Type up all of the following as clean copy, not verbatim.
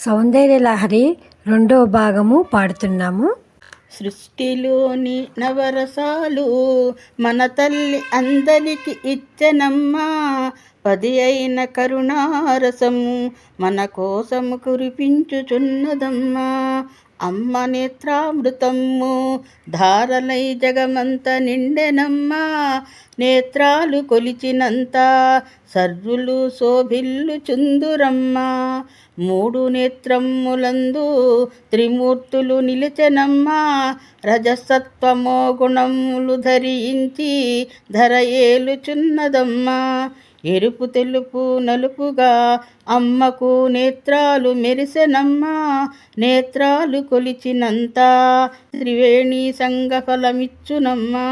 సౌందర్యలహరి రెండో భాగము పాడుతున్నాము. సృష్టిలోని నవరసాలు మన తల్లి అందరికి ఇచ్చెనమ్మా. 10 అయిన కరుణారసము మన కోసము కురిపించుచున్నదమ్మా. అమ్మ నేత్రామృతము ధారలై జగమంత నిండెనమ్మా. నేత్రాలు కొలిచినంత సర్వులు శోభిల్లు చుందురమ్మా. 3 నేత్రములందు త్రిమూర్తులు నిలిచెనమ్మా. రజసత్వమో గుణములు ధరించి ధర ఏలుచున్నదమ్మా. ఎరుపు తెలుపు నలుపుగా అమ్మకు నేత్రాలు మెరిసెనమ్మా. నేత్రాలు కొలిచినంత త్రివేణి సంగఫలమిచ్చునమ్మా.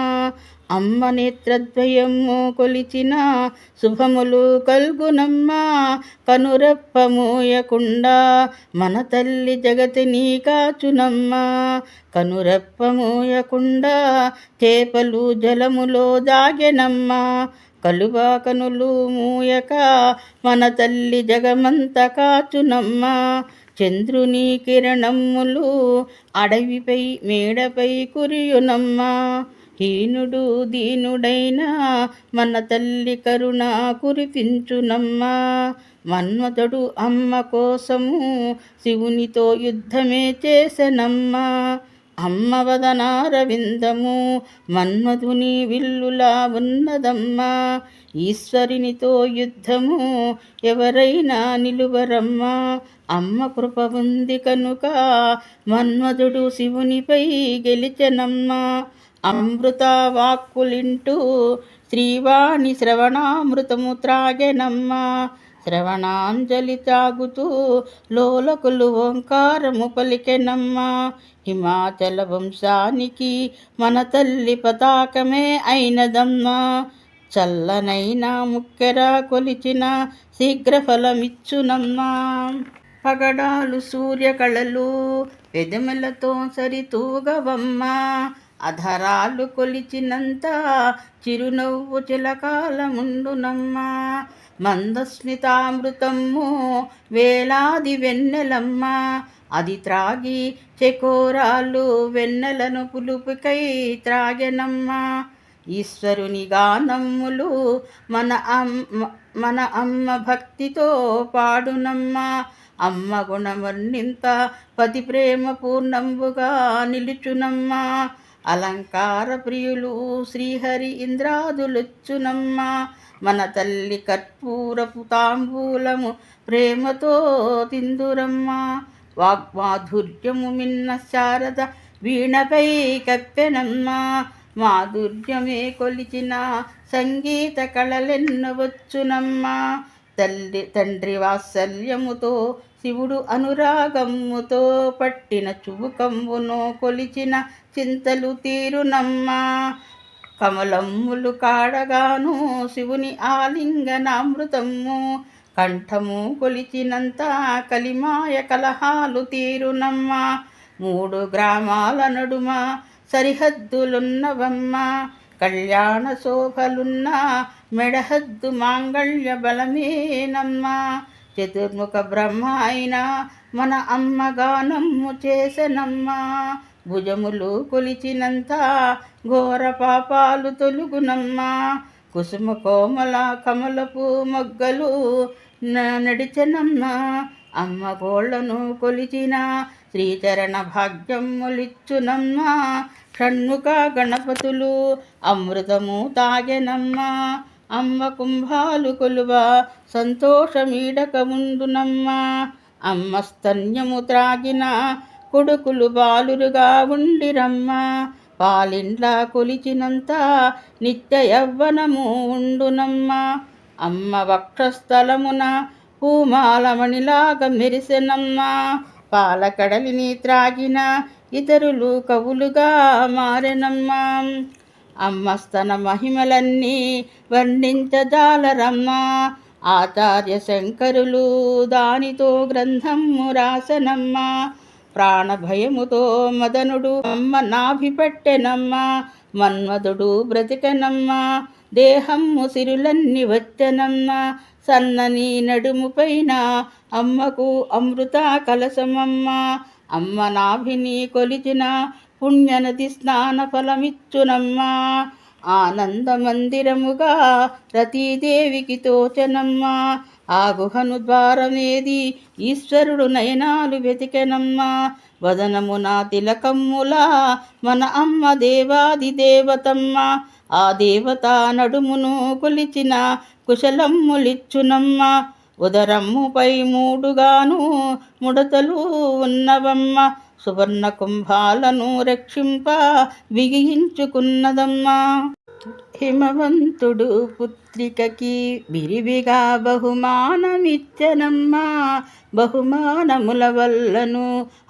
అమ్మ నేత్రద్వయము కొలిచిన శుభములు కల్గునమ్మా. కనురెప్ప మూయకుండా మన తల్లి జగతిని కాచునమ్మా. కనురెప్ప మూయకుండా చేపలు జలములో దాగెనమ్మా. కలువ కనులు మూయక మన తల్లి జగమంత కాచునమ్మా. చంద్రుని కిరణములు అడవిపై మేడపై కురియునమ్మా. హీనుడు దీనుడైన మన తల్లి కరుణ కురిపించునమ్మా. మన్మథుడు అమ్మ కోసము శివునితో యుద్ధమే చేసెనమ్మా. అమ్మ వదనారవిందము మన్మథుని విల్లులా ఉన్నదమ్మా. ఈశ్వరునితో యుద్ధము ఎవరైనా నిలువరమ్మా. అమ్మ కృప ఉంది కనుక మన్మథుడు శివునిపై గెలిచెనమ్మా. అమృత వాక్కులింటూ శ్రీవాణి శ్రవణామృతము త్రాగెనమ్మా. శ్రవణాంజలి తాగుతూ లోలకులు ఓంకారము పలికెనమ్మా. హిమాచల వంశానికి మన తల్లి పతాకమే అయినదమ్మా. చల్లనైన ముక్కెర కొలిచిన శీఘ్ర ఫలమిచ్చునమ్మా. పగడాలు సూర్యకళలు పెదములతో సరితూగవమ్మా. అధరాలు కొలిచినంత చిరునవ్వు చిలకాలముండునమ్మా. మందస్మితామృతము వేలాది వెన్నెలమ్మా. అది త్రాగి చెకోరాలు వెన్నెలను పులుపుకై త్రాగెనమ్మా. ఈశ్వరుని గానములు మన అమ్మ భక్తితో పాడునమ్మా. అమ్మ గుణవర్ణింత పతి ప్రేమ పూర్ణంబుగా నిలుచునమ్మా. అలంకార ప్రియులు శ్రీహరి ఇంద్రాదులొచ్చునమ్మా. మన తల్లి కర్పూరపు తాంబూలము ప్రేమతో తిందురమ్మా. వాగ్మాధుర్యము మిన్న శారద వీణపై కప్పెనమ్మా. మాధుర్యమే కొలిచిన సంగీత కళలెన్నవచ్చునమ్మా. తండ్రి వాత్సల్యముతో శివుడు అనురాగముతో పట్టిన చుబుకంబును కొలిచిన చింతలు తీరునమ్మా. కమలమ్ములు కాడగాను శివుని ఆలింగనామృతము. కంఠము కొలిచినంత కలిమాయ కలహాలు తీరునమ్మా. 3 గ్రామాల నడుమ సరిహద్దులున్నవమ్మా. కళ్యాణ శోభలున్న మెడహద్దు మాంగళ్య బలమేనమ్మా. చతుర్ముఖ బ్రహ్మ అయిన మన అమ్మ గానమ్ము చేసెనమ్మా. భుజములు కొలిచినంత ఘోర పాపాలు తొలుగునమ్మా. కుసుమ కోమల కమలపు మొగ్గలు నడిచెనమ్మా. అమ్మ గోళ్లను కొలిచిన శ్రీచరణ భాగ్యములిచ్చునమ్మా. షణ్ముఖ గణపతులు అమృతము తాగెనమ్మా. అమ్మ కుంభాలు కొలువ సంతోషమీడకముండునమ్మా. అమ్మ స్తన్యము త్రాగిన కొడుకులు బాలురుగా ఉండిరమ్మా. పాలిండ్ల కొలిచినంత నిత్య యవ్వనము ఉండునమ్మా. అమ్మ వక్షస్థలమున పూమాలమణిలాగా మెరిసెనమ్మా. పాలకడలిని త్రాగిన ఇతరులు కవులుగా మారెనమ్మా. అమ్మ స్తన మహిమలన్నీ వర్ణించజాలరమ్మా. ఆచార్య శంకరులు దానితో గ్రంథము రాసెనమ్మా. ప్రాణభయముతో మదనుడు అమ్మ నాభిపెట్టెనమ్మా. మన్మధుడు బ్రతికెనమ్మా. దేహము సిరులన్నీ వచ్చెనమ్మా. సన్నని నడుము పైన అమ్మకు అమృత కలసమమ్మ. అమ్మ నాభిని కొలిచిన పుణ్యనది స్నాన ఫలమిచ్చునమ్మా. ఆనంద మందిరముగా రతీదేవికి తోచనమ్మా. ఆ గుహను ద్వారమేది ఈశ్వరుడు నయనాలు వెతికెనమ్మా. వదనమున తిలకమ్ములా మన అమ్మ దేవాది దేవతమ్మ. ఆ దేవత నడుమును కొలిచిన కుశలమ్ములిచ్చునమ్మ. ఉదరమ్ముపై మూడుగాను ముడతలు ఉన్నవమ్మ. సువర్ణ కుంభాలను రక్షింప బిగించుకున్నదమ్మా. హిమవంతుడు పుత్రికకి విరివిగా బహుమానమిచ్చనమ్మా. బహుమానముల వల్లను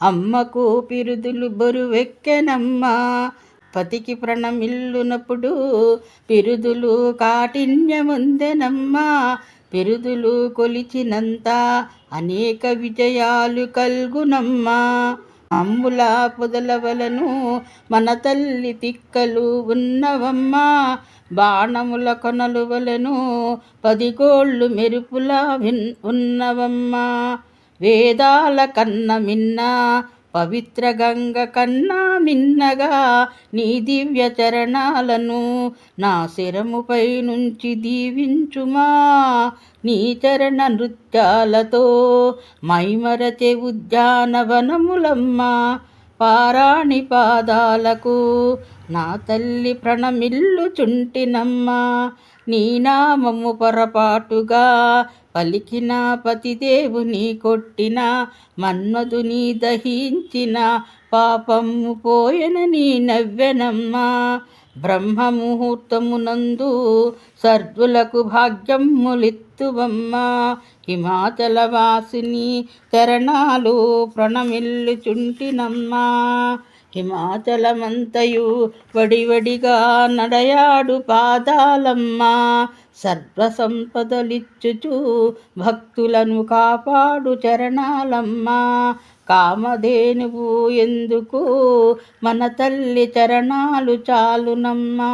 అమ్మకు పిరుదులు బరువెక్కెనమ్మా. పతికి ప్రణమిల్లునప్పుడు పిరుదులు కాఠిన్యముందెనమ్మా. పిరుదులు కొలిచినంత అనేక విజయాలు కల్గునమ్మా. అమ్ముల పొదలవలను మన తల్లి తిక్కలు ఉన్నవమ్మా. బాణముల కొనలు వలను 10 గోళ్ళు మెరుపులా ఉన్నవమ్మా. వేదాల కన్న మిన్న పవిత్ర గంగ కన్నా మిన్నగా నీ దివ్య చరణాలను నా శిరముపై నుంచి దీవించుమా. నీ చరణ నృత్యాలతో మైమరచే ఉద్యానవనములమ్మా. పారాణి పాదాలకు నా తల్లి ప్రణమిల్లుచుంటినమ్మా. నీ నామము పొరపాటుగా పలికిన పతిదేవుని కొట్టిన మన్మధుని దహించిన పాపము పోయెనని నవ్వెనమ్మా. బ్రహ్మముహూర్తమునందు సర్వులకు భాగ్యములిత్తువమ్మా. హిమాచల వాసిని చరణాలు ప్రణమిల్లుచుంటినమ్మా. హిమాచలమంతయు వడివడిగా నడయాడు పాదాలమ్మా. సర్వసంపదలిచ్చుచు భక్తులను కాపాడు చరణాలమ్మా. కామధేనువు ఎందుకు మన తల్లి చరణాలు చాలునమ్మా.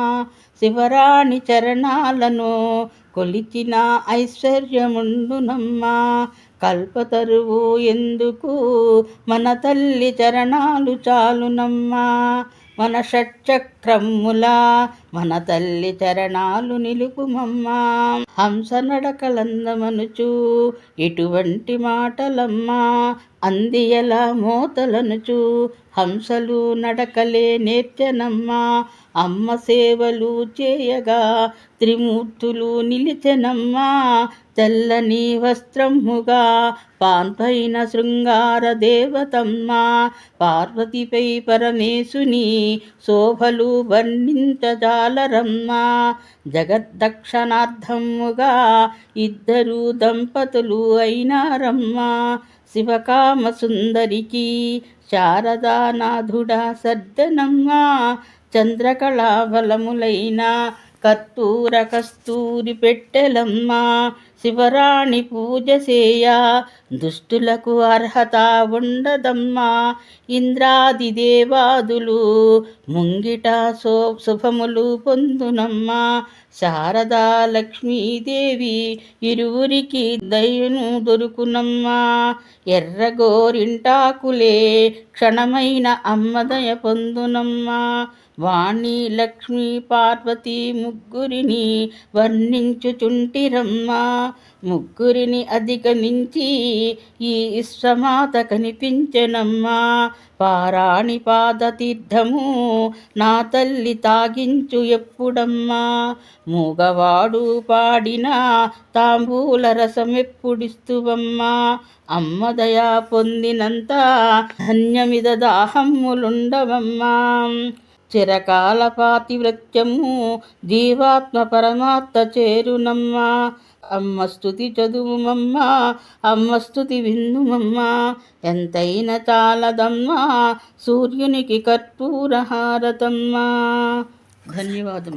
శివరాణి చరణాలను కొలిచిన ఐశ్వర్యముండునమ్మా. కల్పతరువు ఎందుకు మన తల్లి చరణాలు చాలునమ్మా. మన షట్చక్రముల మన తల్లి చరణాలు నిలుపుమమ్మా. హంస నడకలందమనుచు ఎటువంటి మాటలమ్మా. అందియల మోతలనుచు హంసలు నడకలే నేర్చెనమ్మా. అమ్మ సేవలు చేయగా త్రిమూర్తులు నిలిచెనమ్మా. తెల్లని వస్త్రముగా పాన్పైన శృంగార దేవతమ్మా. పార్వతిపై పరమేశుని శోభలు వర్ణించజాలరమ్మా. జగద్దక్షణార్థముగా 2 దంపతులు అయినారమ్మా. శివకామ సుందరికి శారదానాథుడా సర్జనమ్మా. చంద్రకళాబలములైన కర్పూర కస్తూరి పెట్టెలమ్మా. శివరాణి పూజ చేయ దుష్టులకు అర్హత ఉండదమ్మా. ఇంద్రాది దేవాదులు ముంగిట శుభములు పొందునమ్మా. శారదా లక్ష్మీదేవి ఇరువురికి దయను దొరుకునమ్మా. ఎర్రగోరింటాకులే క్షణమైన అమ్మదయ పొందునమ్మా. వాణి లక్ష్మీ పార్వతి ముగ్గురిని వర్ణించుచుంటిరమ్మా. ముగ్గురిని అధిగమించి ఈ విశ్వమాత కనిపించెనమ్మా. పారాణి పాదతీర్థము నా తల్లి తాగించు ఎప్పుడమ్మా. మూగవాడు పాడిన తాంబూల రసమెప్పుడిస్తువమ్మా. అమ్మదయా పొందినంత ధన్యమిద దాహమ్ములుండవమ్మా. చిరకాల పాతివ్రత్యము జీవాత్మ పరమాత్మ చేరునమ్మా. అమ్మ స్తుతి చదువుమమ్మా. అమ్మ స్తుతి విన్నుమమ్మా. ఎంతైనా చాలదమ్మా సూర్యునికి కర్పూర హారతమ్మా. ధన్యవాదం.